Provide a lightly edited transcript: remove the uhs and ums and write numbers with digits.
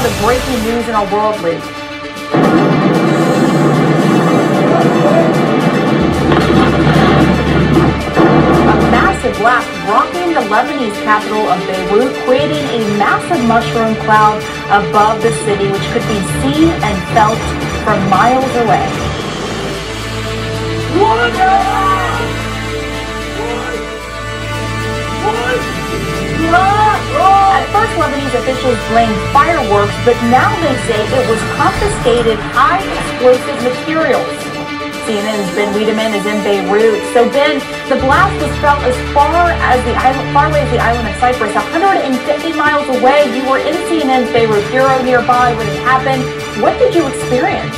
the breaking news in our world, Luke. A massive blast rocking the Lebanese capital of Beirut, creating a massive mushroom cloud above the city, which could be seen and felt from miles away. At first, Lebanese officials blamed fireworks, but now they say it was confiscated high explosive materials. CNN's Ben Wiedemann is in Beirut. So Ben, the blast was felt as far away as the island of Cyprus, 150 miles away. You were in CNN's Beirut bureau nearby when it happened. What did you experience?